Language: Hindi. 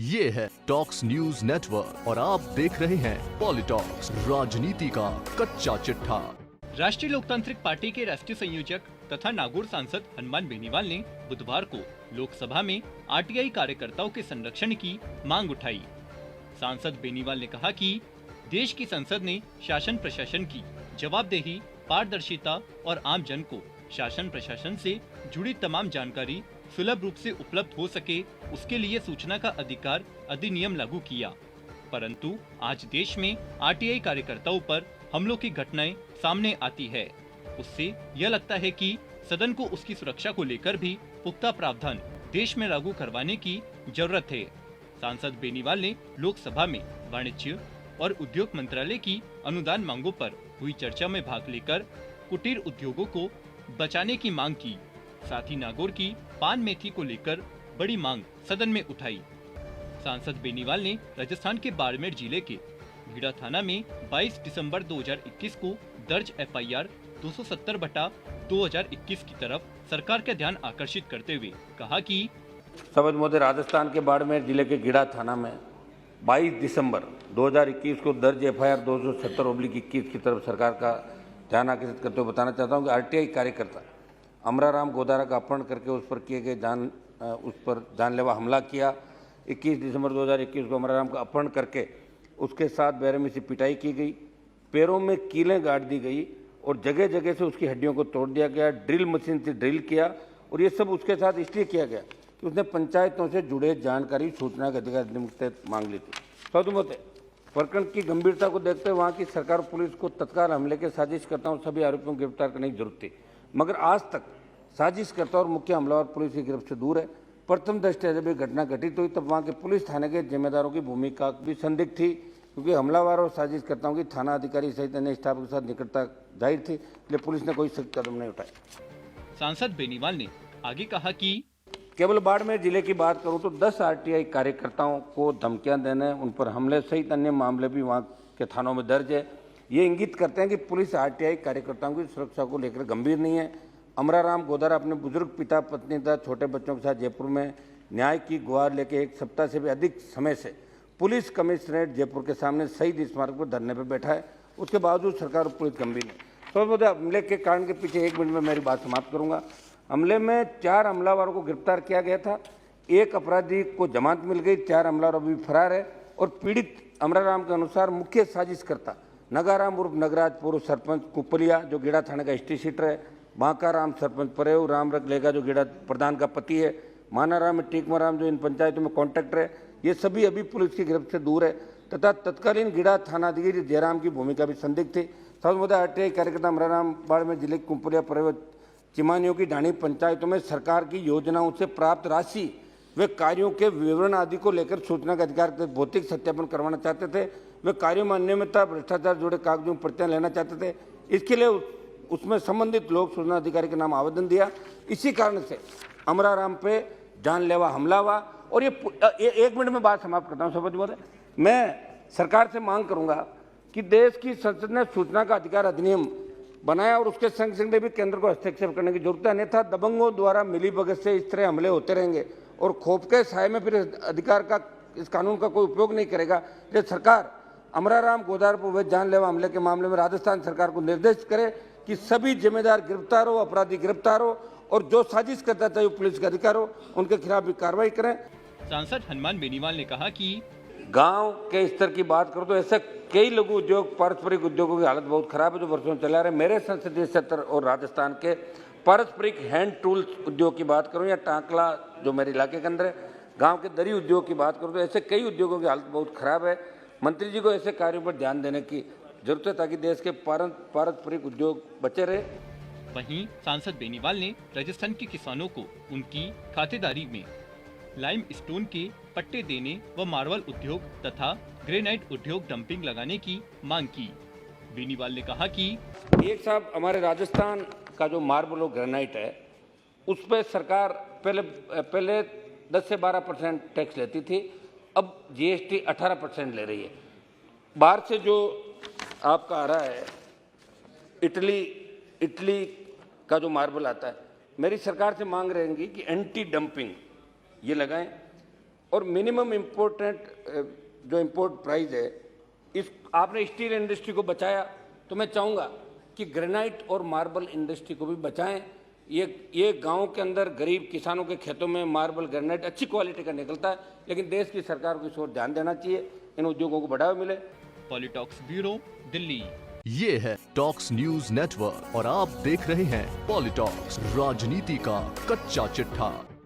ये है टॉक्स न्यूज नेटवर्क और आप देख रहे हैं पॉलिटॉक्स, राजनीति का कच्चा चिट्ठा। राष्ट्रीय लोकतांत्रिक पार्टी के राष्ट्रीय संयोजक तथा नागौर सांसद हनुमान बेनीवाल ने बुधवार को लोकसभा में आरटीआई कार्यकर्ताओं के संरक्षण की मांग उठाई। सांसद बेनीवाल ने कहा कि देश की संसद ने शासन प्रशासन की जवाबदेही, पारदर्शिता और आम जन को शासन प्रशासन से जुड़ी तमाम जानकारी सुलभ रूप से उपलब्ध हो सके, उसके लिए सूचना का अधिकार अधिनियम लागू किया। परंतु आज देश में आरटीआई कार्यकर्ताओं पर हमलों की घटनाएं सामने आती है। उससे यह लगता है कि सदन को उसकी सुरक्षा को लेकर भी पुख्ता प्रावधान देश में लागू करवाने की जरूरत है। सांसद बेनीवाल ने लोकसभा में वाणिज्य और उद्योग मंत्रालय की अनुदान मांगों पर हुई चर्चा में भाग लेकर कुटीर उद्योगों को बचाने की मांग की। साथ ही नागौर की पान मेथी को लेकर बड़ी मांग सदन में उठाई। सांसद बेनीवाल ने राजस्थान के बाड़मेर जिले के गीड़ा थाना में 22 दिसंबर 2021 को दर्ज एफआईआर 270/2021 की तरफ सरकार का ध्यान आकर्षित करते हुए कहा कि समझ मोदे राजस्थान के बाड़मेर जिले के गीड़ा थाना में 22 दिसंबर 2021 को दर्ज एफआईआर 270/21 की तरफ सरकार का ध्यान आकर्षित करते हुए बताना चाहता हूं कि आरटीआई कार्यकर्ता अमराराम गोदारा का अपहरण करके उस पर किए गए उस पर जानलेवा हमला किया। 21 दिसंबर 2021 को अमराराम का अपहरण करके उसके साथ बेरहमी से पिटाई की गई, पैरों में कीलें गाड़ दी गई और जगह जगह से उसकी हड्डियों को तोड़ दिया गया, ड्रिल मशीन से ड्रिल किया। और ये सब उसके साथ इसलिए किया गया कि उसने पंचायतों से जुड़े जानकारी सूचना के अधिकार अधिनियम के तहत मांग ली थी। सौदमत प्रकरण की गंभीरता को देखते हुए वहाँ की सरकार पुलिस को तत्काल हमले के साजिशकर्ताओं और सभी आरोपियों को गिरफ्तार करने की जरूरत थी, मगर आज तक साजिशकर्ता और मुख्य हमलावर पुलिस की गिरफ्त से दूर है। प्रथम दृष्टया जब ये घटना घटित हुई तब वहाँ के पुलिस थाने के जिम्मेदारों की भूमिका भी संदिग्ध थी, क्योंकि हमलावर और साजिशकर्ताओं की थाना अधिकारी सहित अन्य स्टाफ के साथ निकटता जाहिर थी, इसलिए पुलिस ने कोई सख्त कदम नहीं उठाए। सांसद बेनीवाल ने आगे कहा कि केवल बाड़मेर जिले की बात करूं तो 10 आरटीआई कार्यकर्ताओं को धमकियां देने, उन पर हमले सहित अन्य मामले भी वहां के थानों में दर्ज है। ये इंगित करते हैं कि पुलिस आरटीआई कार्यकर्ताओं की सुरक्षा को लेकर गंभीर नहीं है। अमराराम गोदारा अपने बुजुर्ग पिता, पत्नी तथा छोटे बच्चों के साथ जयपुर में न्याय की गुहार लेकर एक सप्ताह से भी अधिक समय से पुलिस कमिश्नरेट जयपुर के सामने शहीद स्मारक पर धरने पर बैठा है। उसके बावजूद सरकार और पुलिस गंभीर नहीं। तो हमले के कारण के पीछे 1 मिनट में मेरी बात समाप्त करूंगा। हमले में 4 हमलावरों को गिरफ्तार किया गया था, 1 अपराधी को जमानत मिल गई, 4 हमलावर अभी फरार है। और पीड़ित अमराराम के अनुसार मुख्य साजिशकर्ता नगाराम उर्फ नगराज पूर्व सरपंच कुपलिया जो गीड़ा थाने का हिस्ट्री शीटर है, बांकाराम सरपंच परेव, राम रगलेगा जो गीड़ा प्रधान का पति है, मानाराम टीकमाराम जो इन पंचायतों में कॉन्ट्रैक्टर है, ये सभी अभी पुलिस की गिरफ्त से दूर है। तथा तत्कालीन गीड़ा थानाधिकारी जयराम की भूमिका भी संदिग्ध थी। सर्वमोदा आरटीआई कार्यकर्ता अमराराम बाड़मेर जिले के कुपलिया, परेव, चिमानियों की ढाणी पंचायतों में सरकार की योजनाओं से प्राप्त राशि वे कार्यों के विवरण आदि को लेकर सूचना का अधिकार के भौतिक सत्यापन करवाना चाहते थे। वे कार्यों में अनियमितता, भ्रष्टाचार जुड़े कागजों में प्रतियां लेना चाहते थे। इसके लिए उसमें संबंधित लोक सूचना अधिकारी के नाम आवेदन दिया। इसी कारण से अमराराम पे जानलेवा हमला हुआ। और ये 1 मिनट में बात समाप्त करता हूँ सभापति महोदय। मैं सरकार से मांग करूंगा कि देश की संसद ने सूचना का अधिकार अधिनियम बनाया और उसके संग संग भी केंद्र को हस्तक्षेप करने की जरूरत है, अन्यथा दबंगों द्वारा मिलीभगत से इस तरह हमले होते रहेंगे और खौफ के साए में फिर अधिकार का, इस कानून का कोई उपयोग नहीं करेगा। ये सरकार अमराराम गोदार पर हुए जानलेवा हमले के मामले में राजस्थान सरकार को निर्देश करे कि सभी जिम्मेदार गिरफ्तार हो, अपराधी गिरफ्तार हो और जो साजिश करता था पुलिस के अधिकार हो, उनके खिलाफ भी कार्रवाई करें। सांसद हनुमान बेनीवाल ने कहा कि गांव के स्तर की बात करो तो ऐसे कई लघु उद्योग, पारस्परिक उद्योगों की हालत बहुत खराब है जो वर्षों से चला रहे। मेरे संसदीय क्षेत्र और राजस्थान के पारस्परिक हैंड टूल्स उद्योग की बात करूं या टांकला जो मेरे इलाके के अंदर है, गांव के दरी उद्योग की बात करूं तो ऐसे कई उद्योगों की हालत बहुत खराब है। मंत्री जी को ऐसे कार्यों पर ध्यान देने की जरूरत है ताकि देश के पारस्परिक उद्योग बचे रहे। वहीं सांसद बेनीवाल ने राजस्थान के किसानों को उनकी खातेदारी में लाइम स्टोन के पट्टे देने व मार्बल उद्योग तथा ग्रेनाइट उद्योग डंपिंग लगाने की मांग की। बेनीवाल ने कहा कि एक साहब हमारे राजस्थान का जो मार्बल और ग्रेनाइट है उस पर सरकार पहले 10 से 12% टैक्स लेती थी, अब जीएसटी 18% ले रही है। बाहर से जो आपका आ रहा है इटली का जो मार्बल आता है, मेरी सरकार से मांग रहेंगी कि एंटी डंपिंग ये लगाएं। और मिनिमम इम्पोर्टेंट जो इम्पोर्ट प्राइस है, इस आपने स्टील इंडस्ट्री को बचाया, तो मैं चाहूँगा कि ग्रेनाइट और मार्बल इंडस्ट्री को भी बचाएं। ये गांव के अंदर गरीब किसानों के खेतों में मार्बल ग्रेनाइट अच्छी क्वालिटी का निकलता है, लेकिन देश की सरकार को इस ओर ध्यान देना चाहिए, इन उद्योगों को बढ़ावा मिले। पॉलिटॉक्स ब्यूरो, दिल्ली। ये है टॉक्स न्यूज नेटवर्क और आप देख रहे हैं पॉलिटॉक्स, राजनीति का कच्चा चिट्ठा।